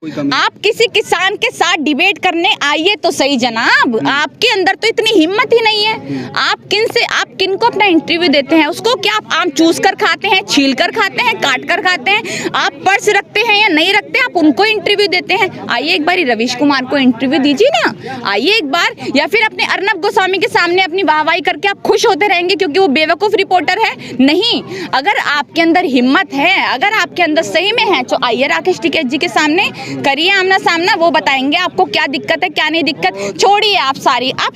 आप किसी किसान के साथ डिबेट करने आइए तो सही जनाब, आपके अंदर तो इतनी हिम्मत ही नहीं है। आप किनको अपना इंटरव्यू देते हैं? उसको क्या आप आम चूस कर खाते हैं, छील कर खाते हैं, काट कर खाते हैं? आप पर्स रखते हैं या नहीं रखते, आप उनको इंटरव्यू देते हैं? आइए एक बार रवीश कुमार को इंटरव्यू दीजिए ना, आइए एक बार। या फिर अपने अर्नब गोस्वामी के सामने अपनी वाहवाही करके आप खुश होते रहेंगे क्योंकि वो बेवकूफ रिपोर्टर है? नहीं, अगर आपके अंदर हिम्मत है, अगर आपके अंदर सही में है, तो आइए राकेश टिकैत जी के सामने करिए आमना सामना, वो बताएंगे आपको क्या दिक्कत है क्या नहीं दिक्कत। छोड़िए आप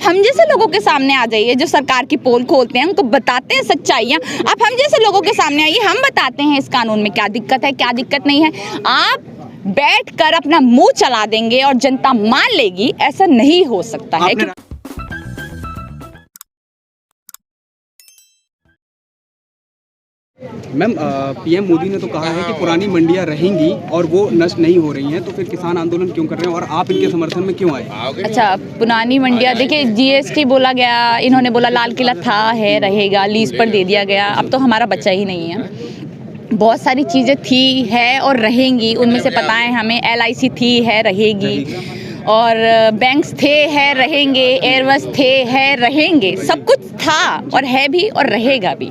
हम जैसे लोगों के सामने आ जाइए जो सरकार की पोल खोलते हैं, उनको बताते हैं सच्चाइयाँ। आप हम जैसे लोगों के सामने आइए, हम बताते हैं इस कानून में क्या दिक्कत है क्या दिक्कत नहीं है। आप बैठकर अपना मुंह चला देंगे और जनता मान लेगी, ऐसा नहीं हो सकता है। मैम, पीएम मोदी ने तो कहा है कि पुरानी मंडियां रहेंगी और वो नष्ट नहीं हो रही हैं, तो फिर किसान आंदोलन क्यों कर रहे हैं और आप इनके समर्थन में क्यों आए? अच्छा, पुरानी मंडियां, देखिए जीएसटी बोला गया, इन्होंने बोला लाल किला था, है, रहेगा, लीज पर दे दिया गया। अब तो हमारा बच्चा ही नहीं है। बहुत सारी चीज़ें थी, है और रहेंगी। उनमें से पता है हमें, LIC थी, है, रहेगी, और बैंक्स थे, है, रहेंगे, एयरबस थे, है, रहेंगे, सब कुछ था और है भी और रहेगा भी।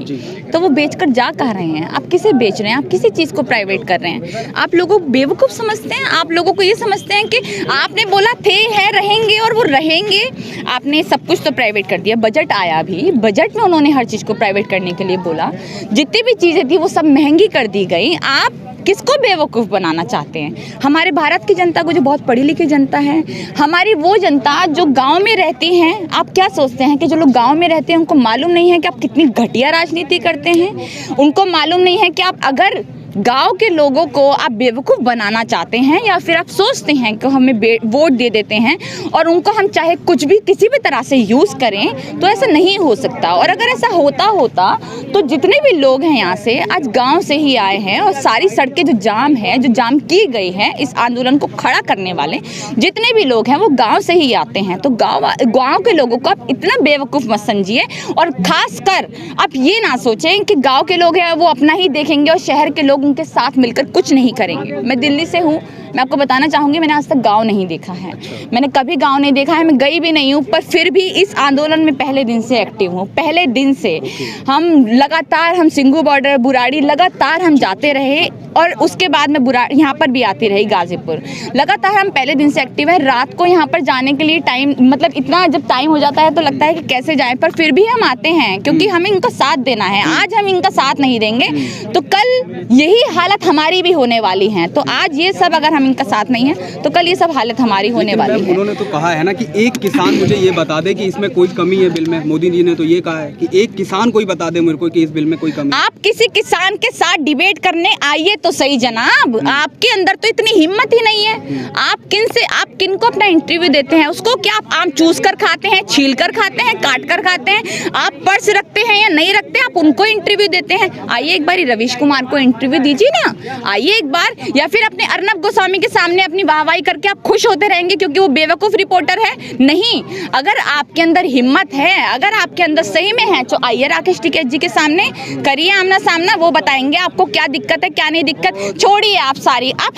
तो वो बेचकर जा कहाँ रहे हैं? आप किसे बेच रहे हैं? आप किसी चीज़ को प्राइवेट कर रहे हैं? आप लोगों को बेवकूफ़ समझते हैं? आप लोगों को ये समझते हैं कि आपने बोला थे, है, रहेंगे और वो रहेंगे, आपने सब कुछ तो प्राइवेट कर दिया। बजट आया भी, बजट में उन्होंने हर चीज़ को प्राइवेट करने के लिए बोला, जितनी भी चीज़ें थी वो सब महंगी कर दी गई। आप किसको बेवकूफ़ बनाना चाहते हैं? हमारे भारत की जनता को, जो बहुत पढ़ी लिखी जनता है, हमारी वो जनता जो गांव में रहती हैं, आप क्या सोचते हैं कि जो लोग गांव में रहते हैं उनको मालूम नहीं है कि आप कितनी घटिया राजनीति करते हैं? उनको मालूम नहीं है कि आप अगर गांव के लोगों को आप बेवकूफ़ बनाना चाहते हैं, या फिर आप सोचते हैं कि हमें वोट दे देते हैं और उनको हम चाहे कुछ भी किसी भी तरह से यूज़ करें, तो ऐसा नहीं हो सकता। और अगर ऐसा होता तो जितने भी लोग हैं यहाँ से, आज गांव से ही आए हैं, और सारी सड़कें जो जाम है, जो जाम की गई है इस आंदोलन को खड़ा करने वाले जितने भी लोग हैं, वो गाँव से ही आते हैं। तो गाँव के लोगों को आप इतना बेवकूफ़ मत समझिए, और ख़ासकर आप ये ना सोचें कि गाँव के लोग हैं वो अपना ही देखेंगे और शहर के लोग उनके साथ मिलकर कुछ नहीं करेंगे। मैं दिल्ली से हूँ, मैं आपको बताना चाहूँगी, मैंने आज तक गांव नहीं देखा है। मैंने कभी गांव नहीं देखा है, मैं गई भी नहीं हूँ, पर फिर भी इस आंदोलन में पहले दिन से एक्टिव हूँ। पहले दिन से हम लगातार सिंघू बॉर्डर, बुराड़ी, लगातार हम जाते रहे, और उसके बाद में यहाँ पर भी आती रही, गाजीपुर। लगातार हम पहले दिन से एक्टिव है। रात को यहाँ पर जाने के लिए टाइम, मतलब इतना जब टाइम हो जाता है तो लगता है कि कैसे जाएं, पर फिर भी हम आते हैं क्योंकि हमें इनका साथ देना है। आज हम इनका साथ नहीं देंगे तो कल यही हालत हमारी भी होने वाली है। तो आज ये सब, अगर हम इनका साथ नहीं है तो कल ये सब हालत हमारी होने वाली है। उन्होंने तो कहा है ना कि एक किसान मुझे ये बता दे कि इसमें कोई कमी है बिल में। मोदी जी ने तो ये कहा है कि एक किसान कोई बता दे मेरे को कि इस बिल में कोई कमी। आप किसी किसान के साथ डिबेट करने आइए तो सही जनाब, आपके अंदर तो इतनी हिम्मत ही नहीं है। आप किनको अपना इंटरव्यू देते हैं? उसको क्या आप आम चूस कर खाते हैं, छील कर खाते हैं, काट कर खाते हैं? आप पर्स रखते हैं या नहीं रखते, आप उनको इंटरव्यू देते हैं? आइए एक बार रवीश कुमार को इंटरव्यू दीजिए ना, आइए एक बार। या फिर अपने अर्नब गोस्वामी के सामने अपनी वाहवाही करके आप खुश होते रहेंगे क्योंकि वो बेवकूफ रिपोर्टर है? नहीं, अगर आपके अंदर हिम्मत है, अगर आपके अंदर सही में है, तो आइए राकेश टिकैत जी के सामने करिए आमना सामना, वो बताएंगे आपको क्या दिक्कत है क्या नहीं दिक्कत। छोड़िए आप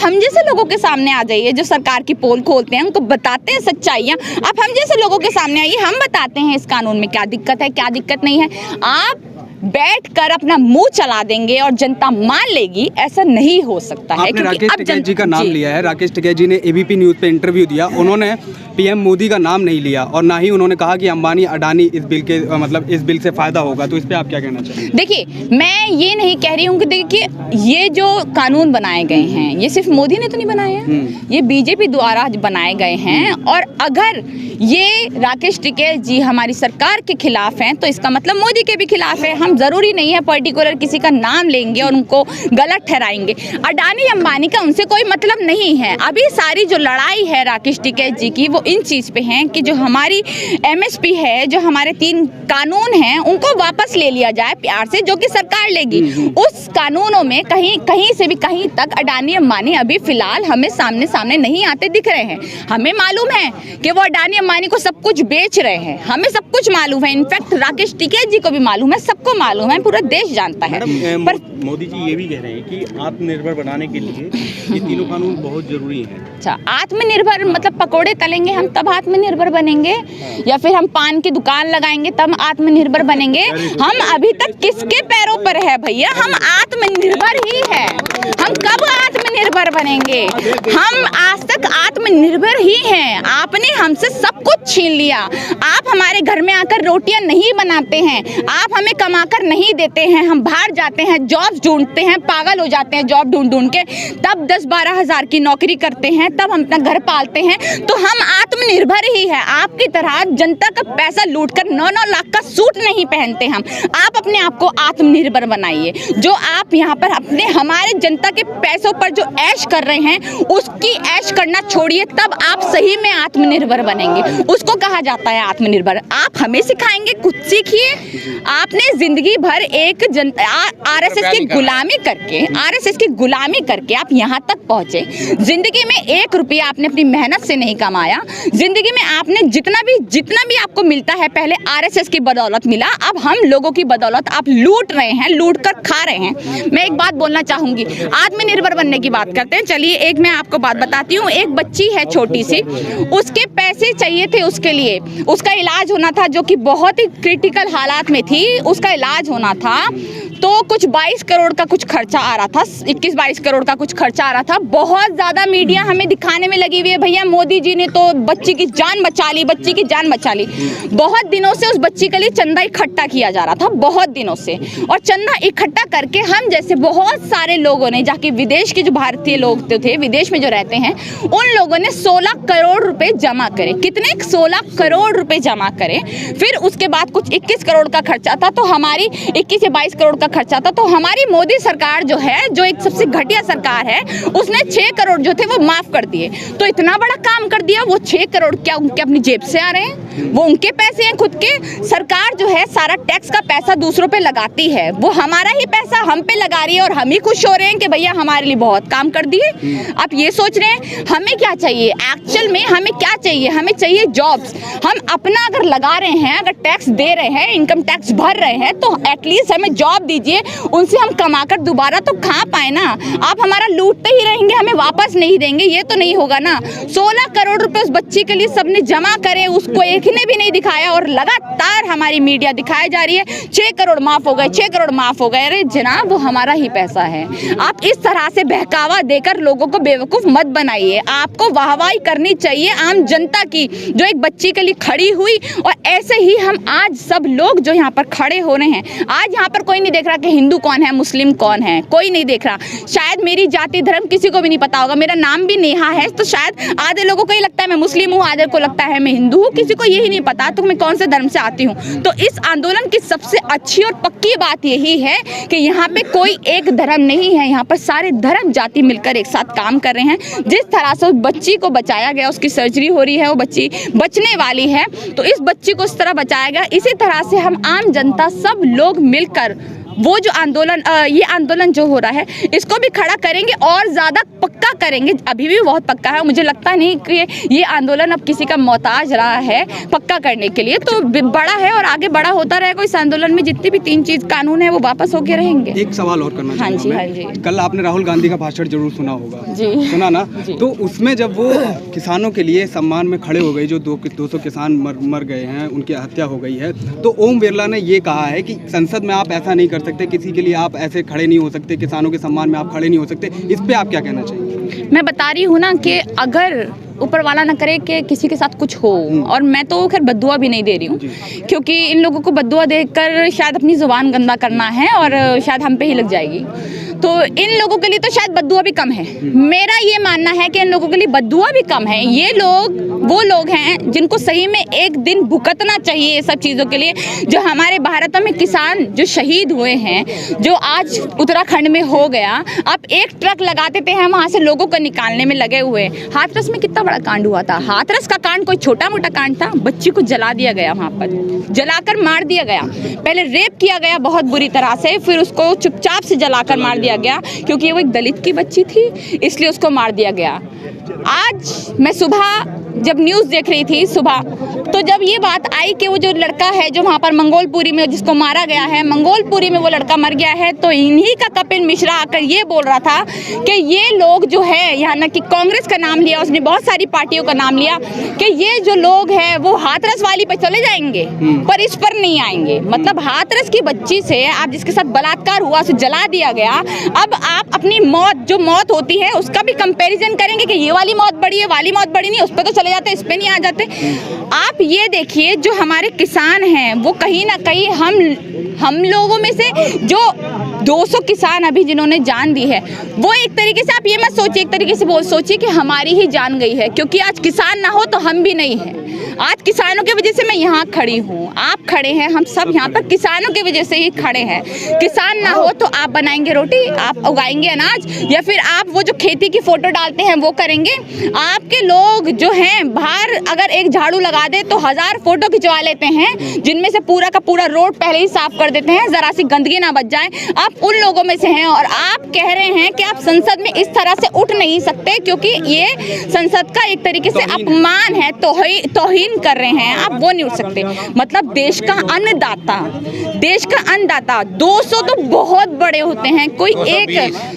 हम जैसे लोगों के सामने आ जाइए जो सरकार की पोल खोलते हैं, उनको बताते हैं सच्चाइयाँ। आप हम जैसे लोगों के सामने आइए, हम बताते हैं इस कानून में क्या दिक्कत है क्या दिक्कत नहीं है। आप बैठकर अपना मुंह चला देंगे और जनता मान लेगी, ऐसा नहीं हो सकता है। आपने राकेश टिकैत जी का नाम लिया है। राकेश टिकैत जी ने ABP न्यूज़ पे इंटरव्यू दिया, उन्होंने पीएम मोदी का नाम नहीं लिया, और ना ही उन्होंने कहा कि अंबानी अडानी इस बिल के मतलब इस बिल से फायदा होगा। तो इस पे आप क्या कहना चाहिए? देखिए, मैं ये नहीं कह रही हूँ कि देखिए ये जो कानून बनाए गए हैं, ये सिर्फ मोदी ने तो नहीं बनाए हैं, ये बीजेपी द्वारा बनाए गए हैं। और अगर ये राकेश टिकैत जी हमारी सरकार के खिलाफ हैं तो इसका मतलब मोदी के भी खिलाफ है। हम जरूरी नहीं है पर्टिकुलर किसी का नाम लेंगे और उनको गलत ठहराएंगे। अडानी अंबानी का उनसे कोई मतलब नहीं है। अभी सारी जो लड़ाई है राकेश टिकैत जी की, वो इन चीज़ पे है कि जो हमारी MSP है, जो हमारे 3 कानून हैं, उनको वापस ले लिया जाए प्यार से, जो कि सरकार लेगी। उस कानूनों में कहीं से भी कहीं तक अडानी अंबानी अभी फिलहाल हमें सामने नहीं आते दिख रहे हैं। हमें मालूम है कि वो अडानी अंबानी को सब कुछ बेच रहे हैं, हमें सब कुछ मालूम है। इनफैक्ट राकेश टिकैत जी को भी मालूम है, सबको मालूम है, पूरा देश जानता है। पर मोदी जी ये भी कह रहे हैं कि आत्मनिर्भर बनाने के लिए ये तीनों कानून बहुत जरूरी हैं। अच्छा, आत्मनिर्भर मतलब पकोड़े तलेंगे हम तब आत्मनिर्भर बनेंगे, या फिर हम पान की दुकान लगाएंगे तब आत्मनिर्भर बनेंगे? हम अभी तक किसके पैरों पर है भैया? हम आत्मनिर्भर ही है। हम कब आत्मनिर्भर बनेंगे? हम आज तक आत्मनिर्भर ही हैं। आपने हमसे सब कुछ छीन लिया। आप हमारे घर में आकर रोटियां नहीं बनाते हैं, आप हमें कमाकर नहीं देते हैं। हम बाहर जाते हैं, जॉब ढूंढते हैं, पागल हो जाते हैं जॉब ढूंढ ढूंढ के, तब 10-12 हज़ार की नौकरी करते हैं, तब हम अपना घर पालते हैं। तो हम आत्मनिर्भर ही है। आपकी तरह जनता का पैसा लूटकर 9-9 लाख का सूट नहीं पहनते हम। आप अपने आप को आत्मनिर्भर बनाइए। जो आप यहाँ पर अपने हमारे जनता के पैसों पर जो ऐश कर रहे हैं, उसकी ऐश करना छोड़िए, तब आप सही में आत्मनिर्भर बनेंगे। उसको कहा जाता है आत्मनिर्भर। आप हमें सिखाएंगे, कुछ सीखिए। आपने जिंदगी भर एक आरएसएस की गुलामी करके आप यहाँ तक पहुंचे। जिंदगी में 1 रुपया आपने अपनी मेहनत से नहीं कमाया। जिंदगी में आपने जितना भी आपको मिलता है, पहले आरएसएस की बदौलत मिला, अब हम लोगों की बदौलत आप लूट रहे हैं, लूट कर खा रहे हैं। मैं एक बात बोलना चाहूंगी, आत्मनिर्भर बनने की बात करते हैं। चलिए एक मैं आपको बात बताती हूँ। एक बच्ची है छोटी सी, उसके पैसे चाहिए थे, उसके लिए उसका इलाज होना था, जो कि बहुत ही क्रिटिकल हालात में थी। उसका इलाज होना था तो कुछ 22 करोड़ का कुछ खर्चा आ रहा था, 21-22 करोड़ का कुछ खर्चा आ रहा था। बहुत ज़्यादा मीडिया हमें दिखाने में लगी हुई है, भैया मोदी जी ने तो बच्ची की जान बचा ली, बच्ची की जान बचा ली। बहुत दिनों से उस बच्ची के लिए चंदा इकट्ठा किया जा रहा था, बहुत दिनों से। और चंदा इकट्ठा करके हम जैसे बहुत सारे लोगों ने जाके, विदेश के जो भारतीय लोग थे, विदेश में जो रहते हैं, उन लोगों ने 16 करोड़ रुपए जमा करे। कितने? 16 करोड़ रुपए जमा करे। फिर उसके बाद कुछ 21 करोड़ का खर्चा था, तो हमारी 21 या 22 करोड़ का खर्चा था, तो हमारी मोदी सरकार जो है, जो एक सबसे घटिया सरकार है, उसने 6 करोड़ जो थे वो माफ कर दिए। तो इतना बड़ा काम कर दिया। वो 6 करोड़ क्या उनके अपनी जेब से आ रहे हैं? वो उनके पैसे हैं खुद के। सरकार जो है सारा टैक्स का पैसा दूसरों पे लगाती है, वो हमारा ही पैसा हम पे लगा रही है, और हम ही खुश हो रहे हैं कि भैया हमारे लिए बहुत काम कर दिए। आप ये सोच रहे हैं हमें क्या चाहिए? एक्चुअल में हमें क्या चाहिए? हमें चाहिए जॉब्स। हम अपना अगर लगा रहे हैं, अगर टैक्स दे रहे हैं, इनकम टैक्स भर रहे हैं, तो एटलीस्ट हमें जॉब दीजिए, उनसे हम कमाकर दोबारा तो खा पाए ना। आप हमारा लूटते ही रहेंगे, हमें वापस नहीं देंगे, ये तो नहीं होगा ना। 16 करोड़ रुपए उस बच्ची के लिए सबने जमा करे, उसको एक ने भी नहीं दिखाया, और लगातार हमारी मीडिया दिखाई जा रही है 6 करोड़ माफ हो गए, 6 करोड़ माफ हो गए। अरे जनाब, वो हमारा ही पैसा है। आप इस तरह से बहकावा देकर लोगों को बेवकूफ मत बनाइए। आपको वाहवाही करनी चाहिए आम जनता की, जो एक बच्ची के लिए खड़ी हुई। और ऐसे ही हम आज सब लोग जो यहाँ पर खड़े हो रहे हैं, आज यहाँ पर कोई नहीं देख रहा कि हिंदू कौन है, मुस्लिम कौन है, कोई नहीं देख रहा। शायद मेरी जाति धर्म किसी को भी नहीं पता होगा, मेरा नाम भी नेहा है, तो शायद आधे लोगों को ये लगता है मैं मुस्लिम हूँ, आधे को लगता है मैं हिंदू हूँ, किसी को यही नहीं पता तो मैं कौन से धर्म से आती हूँ। तो इस आंदोलन की सबसे अच्छी और पक्की बात यही है कि यहाँ पे कोई एक धर्म नहीं है, यहाँ पर सारे धर्म जाति मिलकर एक साथ काम कर रहे हैं। जिस तरह से उस बच्ची को बचाया गया, उसकी सर्जरी हो रही है, वो बच्ची बचने वाली है, तो इस बच्ची को इस तरह बचाया गया। इसी तरह से हम आम जनता सब लोग मिलकर वो जो आंदोलन, ये आंदोलन जो हो रहा है, इसको भी खड़ा करेंगे और ज़्यादा पक्का करेंगे। अभी भी बहुत पक्का है, मुझे लगता नहीं कि ये आंदोलन अब किसी का मोहताज रहा है पक्का करने के लिए। तो बड़ा है और आगे बड़ा होता रहेगा। इस आंदोलन में जितनी भी 3 चीज़ कानून है वो वापस होके रहेंगे। एक सवाल और करना चाहूँगा। हाँ जी। कल आपने राहुल गांधी का भाषण जरूर सुना होगा। जी। सुना ना? जी। तो उसमें जब वो किसानों के लिए सम्मान में खड़े हो गए, जो 200 किसान मर गए हैं, उनकी हत्या हो गई है, तो ओम बिरला ने ये कहा है कि संसद में आप ऐसा नहीं कर सकते, किसी के लिए आप ऐसे खड़े नहीं हो सकते, किसानों के सम्मान में आप खड़े नहीं हो सकते। इस पे आप क्या कहना चाहिए? मैं बता रही हूँ ना कि अगर ऊपर वाला ना करे कि किसी के साथ कुछ हो, और मैं तो खैर बद्दुआ भी नहीं दे रही हूँ, क्योंकि इन लोगों को बद्दुआ देकर शायद अपनी ज़ुबान गंदा करना है और शायद हम पे ही लग जाएगी। तो इन लोगों के लिए तो शायद बद्दुआ भी कम है। मेरा ये मानना है कि इन लोगों के लिए बद्दुआ भी कम है। ये लोग वो लोग हैं जिनको सही में एक दिन भुगतना चाहिए ये सब चीज़ों के लिए। जो हमारे भारत में किसान जो शहीद हुए हैं, जो आज उत्तराखंड में हो गया, आप एक ट्रक लगाते थे, हम वहाँ से लोगों को निकालने में लगे हुए। हाथरस में कितना बड़ा कांड हुआ था। हाथरस का कांड कोई छोटा मोटा कांड था? बच्ची को जला दिया गया, वहाँ पर जलाकर मार दिया गया। पहले रेप किया गया बहुत बुरी तरह से, फिर उसको चुपचाप से जलाकर मार दिया गया, क्योंकि वो एक दलित की बच्ची थी, इसलिए उसको मार दिया गया। आज मैं सुबह जब न्यूज़ देख रही थी, सुबह तो जब ये बात आई कि वो जो लड़का है जो वहाँ पर मंगोलपुरी में जिसको मारा गया है, मंगोलपुरी में वो लड़का मर गया है, तो इन्हीं का कपिल मिश्रा आकर ये बोल रहा था कि ये लोग जो है, यहाँ ना कि कांग्रेस का नाम लिया उसने, बहुत सारी पार्टियों का नाम लिया, कि ये जो लोग हैं वो हाथरस वाली पर चले जाएंगे पर इस पर नहीं आएंगे। मतलब हाथरस की बच्ची से आप जिसके साथ बलात्कार हुआ, उसे जला दिया गया, अब आप अपनी मौत जो मौत होती है उसका भी कंपैरिजन करेंगे कि ये वाली मौत बड़ी है, वाली मौत बड़ी नहीं, उस पर तो चले जाते, इस पे नहीं आ जाते। आप ये देखिए जो हमारे किसान हैं वो कहीं ना कहीं हम लोगों में से जो 200 किसान अभी जिन्होंने जान दी है, वो एक तरीके से आप ये मत सोचिए, एक तरीके से सोचिए कि हमारी ही जान गई है, क्योंकि आज किसान ना हो तो हम भी नहीं हैं। आज किसानों की वजह से मैं यहाँ खड़ी हूँ, आप खड़े हैं, हम सब यहाँ पर किसानों की वजह से ही खड़े हैं। किसान ना हो तो आप बनाएंगे रोटी, आप उगाएंगे अनाज, या फिर आप वो जो खेती की फोटो डालते हैं वो करेंगे। आपके लोग जो हैं बाहर अगर एक झाड़ू लगा दे तो 1000 फोटो खिंचवा लेते हैं, जिनमें से पूरा का पूरा रोड पहले ही साफ कर देते हैं, जरा सी गंदगी ना बच जाए। आप उन लोगों में से हैं और आप कह रहे हैं कि आप संसद में इस तरह से उठ नहीं सकते, क्योंकि ये संसद का एक तरीके से अपमान है, तौहीन कर रहे हैं, आप वो नहीं उठ सकते। मतलब देश का अन्नदाता 200 तो बहुत बड़े होते हैं, कोई एक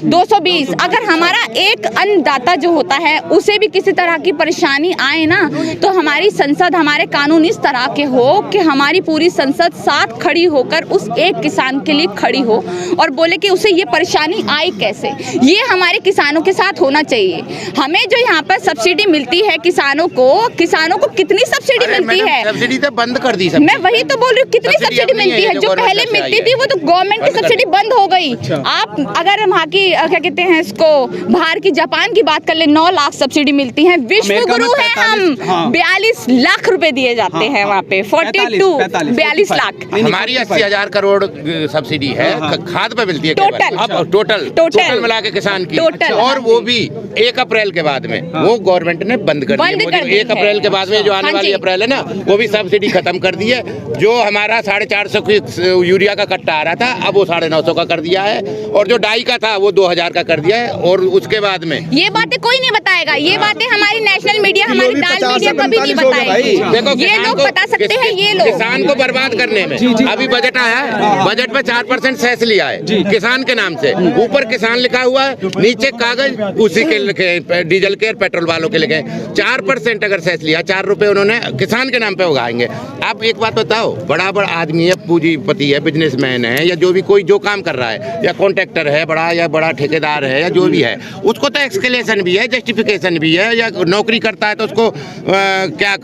220, अगर हमारा एक अन्नदाता जो होता है उसे भी किसी तरह की परेशानी आए ना, तो हमारी संसद, हमारे कानून इस तरह के हो कि हमारी पूरी संसद साथ खड़ी होकर उस एक किसान के लिए खड़ी हो और बोले कि उसे ये परेशानी आई कैसे। ये हमारे किसानों के साथ होना चाहिए। हमें जो यहाँ पर सब्सिडी मिलती है किसानों को कितनी सब्सिडी मिलती है? सब्सिडी तो बंद कर दी। मैं वही तो बोल रही हूँ, कितनी सब्सिडी मिलती है? जो पहले मिलती थी वो तो गवर्नमेंट की सब्सिडी बंद हो गई। आप अगर वहाँ की क्या कहते हैं इसको, बाहर की जापान की बात कर ले, 9 लाख सब्सिडी मिलती है। विश्व गुरु है हम, 42 लाख रुपए दिए जाते हैं वहाँ पे, 42 लाख। हमारी 80,000 करोड़ सब्सिडी है, खाद पे मिलती है टोटल मिला के किसान की, और वो भी 1 अप्रैल के बाद में वो गवर्नमेंट ने बंद कर दी। 1 अप्रैल के बाद में जो आने वाली अप्रैल है ना, वो भी सब्सिडी खत्म कर दी है। जो हमारा 450 की यूरिया का कट्टा आ रहा था, अब वो 950 का कर दिया है, और जो डाई का था वो 2000 का कर दिया है। और उसके बाद में ये बातें कोई नहीं बताएगा, ये बातें हमारी नेशनल मीडिया, हमारी दाल मीडिया कभी नहीं बताएगी। देखो ये लोग बता सकते हैं, ये लोग किसान को बर्बाद करने में। अभी बजट आया है, बजट में 4% सेस लिया है किसान के नाम से, ऊपर किसान लिखा हुआ है, नीचे कागज उसी के लिखे, डीजल के और पेट्रोल वालों के लिखे। 4% अगर सेस लिया, 4 रुपए उन्होंने किसान के नाम पे उगाएंगे। आप एक बात बताओ, बड़ा आदमी है, पूंजीपति है, बिजनेसमैन है, या जो भी कोई जो काम कर रहा है, या कॉन्ट्रैक्टर है बड़ा, या बड़ा ठेकेदार है, या जो भी है, उसको तो एक्सक्लेशन भी है, जस्टिफिकेशन भी है, या नौकरी करता है तो उसको क्या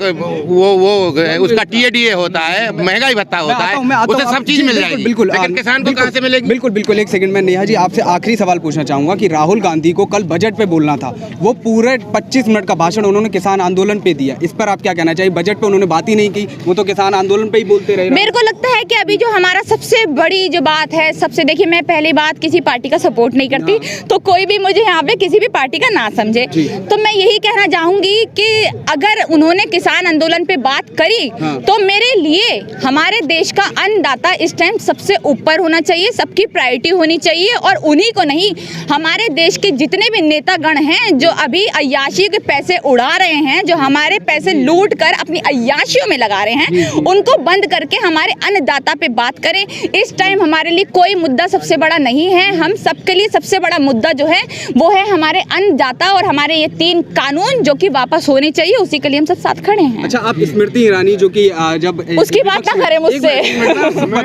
वो उसका TADA होता है, महंगाई भत्ता होता है, उसे सब चीज मिल जाएगी। बिल्कुल, लेकिन किसान को कहाँ से मिलेगी? बिल्कुल। एक सेकंड में नेहा जी आपसे आखिरी सवाल पूछना चाहूंगा कि राहुल गांधी को कल बजट पे बोलना था, वो पूरे 25 मिनट का भाषण उन्होंने किसान आंदोलन पे दिया, इस पर आप क्या कहना चाहिए? बजट पे उन्होंने बात ही नहीं की, वो तो किसान आंदोलन पे ही बोलते रहे। मेरे को लगता है कि अभी जो हमारा सबसे बड़ी जो बात है, देखिए मैं पहली बात किसी पार्टी का सपोर्ट नहीं करती, तो कोई भी मुझे यहाँ पे किसी भी पार्टी का ना समझे, तो मैं यही कहना चाहूंगी कि अगर उन्होंने किसान आंदोलन पे बात करी तो मेरे लिए हमारे देश का अन्नदाता इस टाइम सबसे ऊपर होना चाहिए, सबकी प्रायोरिटी होनी चाहिए, और उन्हीं को नहीं, हमारे देश के जितने भी नेतागण हैं जो अभी अय्याशी के पैसे उड़ा रहे हैं, जो हमारे पैसे लूट कर अपनी अय्याशियों में लगा रहे हैं, उनको बंद करके हमारे अन्नदाता पे बात करें। इस टाइम हमारे लिए कोई मुद्दा सबसे बड़ा नहीं है, हम सबके लिए सबसे बड़ा मुद्दा जो है वो है हमारे अन्नदाता और हमारे ये 3 कानून जो कि वापस होने चाहिए, उसी के लिए हम सब साथ खड़े हैं। अच्छा, आप स्मृति ईरानी जो कि जब उसकी बात ना करें मुझसे,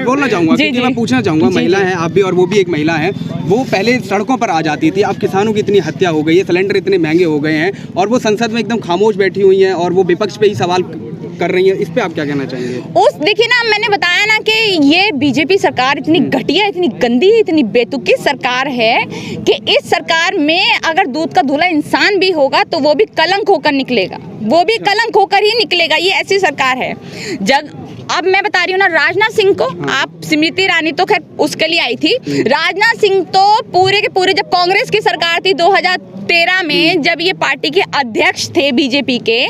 बोलना चाहूंगा क्योंकि मैं पूछना चाहूंगा, महिला है आप भी और वो भी एक महिला है, वो पहले सड़कों पर आ जाती थी, अब किसानों की इतनी हत्या हो गई है, सिलेंडर इतने महंगे हो गए हैं, और वो संसद में एकदम खामोश बैठी हुई हैं और वो विपक्ष पे ही सवाल कर रही है, इस पे आप क्या कहना चाहेंगे? देखिए ना, मैंने बताया ना कि ये बीजेपी सरकार इतनी घटिया, इतनी गंदी, इतनी बेतुकी सरकार है कि इस सरकार में अगर दूध का धुला इंसान भी होगा तो वो भी कलंक होकर निकलेगा, वो भी कलंक होकर ही निकलेगा। ये ऐसी सरकार है। अब मैं बता रही हूँ ना, राजनाथ सिंह को, आप स्मृति ईरानी तो खैर उसके लिए आई थी, राजनाथ सिंह तो पूरे के पूरे, जब कांग्रेस की सरकार थी 2013 में, जब ये पार्टी के अध्यक्ष थे बीजेपी के,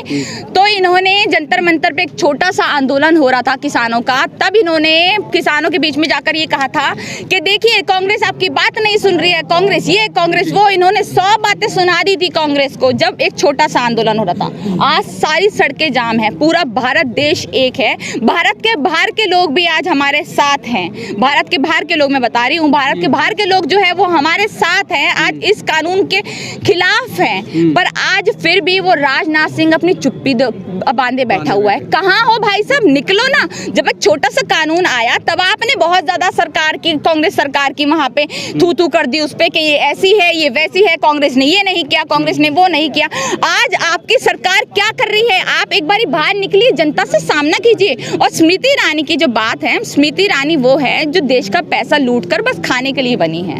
तो इन्होंने जंतर मंतर पे एक छोटा सा आंदोलन हो रहा था किसानों का, तब इन्होंने किसानों के बीच में जाकर ये कहा था कि देखिए कांग्रेस आपकी बात नहीं सुन रही है, कांग्रेस ये कांग्रेस वो, इन्होंने 100 बातें सुना दी थी कांग्रेस को जब एक छोटा सा आंदोलन हो रहा था। आज सारी सड़कें जाम है, पूरा भारत देश एक है, भारत के बाहर के लोग भी आज हमारे साथ हैं, भारत के बाहर के लोग मैं बता रही हूँ, भारत के बाहर के लोग जो है वो हमारे साथ हैं, आज इस कानून के खिलाफ हैं, पर आज फिर भी वो राजनाथ सिंह अपनी चुप्पी बांधे बैठा हुआ है। कहाँ हो भाई साहब, निकलो ना। जब एक छोटा सा कानून आया तब आपने बहुत ज्यादा सरकार की, कांग्रेस सरकार की वहां पे थू कर दी उस पे कि ये ऐसी है ये वैसी है, कांग्रेस ने ये नहीं किया, कांग्रेस ने वो नहीं किया। आज आपकी सरकार क्या कर रही है, आप एक बारी बाहर निकलिए, जनता से सामना कीजिए। और स्मृति ईरानी की जो बात है, स्मृति ईरानी वो है जो देश का पैसा लूट कर बस खाने के लिए बनी है,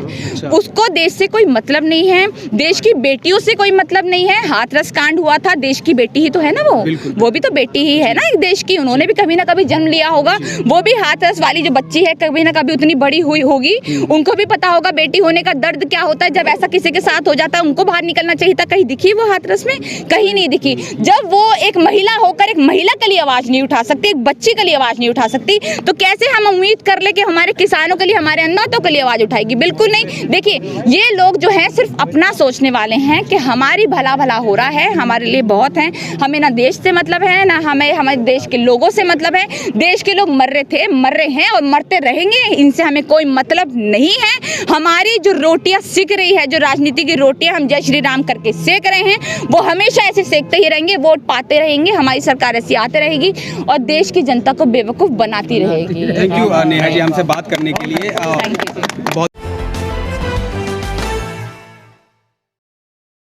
उसको देश से कोई मतलब नहीं है, देश की बेटियों से कोई मतलब नहीं है। हाथरस कांड हुआ था, देश की बेटी ही तो है ना वो भी तो बेटी ही है ना एक देश की, उन्होंने भी कभी ना कभी जन्म लिया होगा, वो भी हाथरस वाली जो बच्ची है कभी ना कभी उतनी बड़ी हुई होगी, उनको भी पता होगा बेटी होने का दर्द क्या होता है। जब ऐसा किसी के साथ हो जाता है उनको बाहर निकलना चाहिए था। कहीं दिखी वो हाथरस में? कहीं नहीं दिखी। जब वो एक महिला होकर एक महिला के लिए आवाज नहीं उठा सकती, एक बच्ची के लिए आवाज नहीं उठा सकती, तो कैसे हम उम्मीद कर ले कि हमारे किसानों के लिए, हमारे अन्नदाताओं के लिए आवाज उठाएगी? बिल्कुल नहीं। देखिए ये लोग जो है सिर्फ अपना सोचने वाले हैं कि हमारी भला भला हो रहा है, हमारे लिए बहुत है, हमें ना देश से मतलब है ना हमें हमारे देश के लोगों से मतलब है। देश के लोग मर रहे थे, मर रहे हैं और मरते रहेंगे, इनसे हमें कोई मतलब नहीं है। हमारी जो रोटियां सिक रही है, जो राजनीति की रोटियां हम जय श्री राम करके सेक रहे हैं, वो हमेशा ऐसे सेकते ही रहेंगे, वोट पाते रहेंगे, हमारी सरकार ऐसी आते रहेगी और देश की जनता को बेवकूफ़ बनाती रहेगी। थैंक यू नेहा जी हमसे बात करने के लिए। बहुत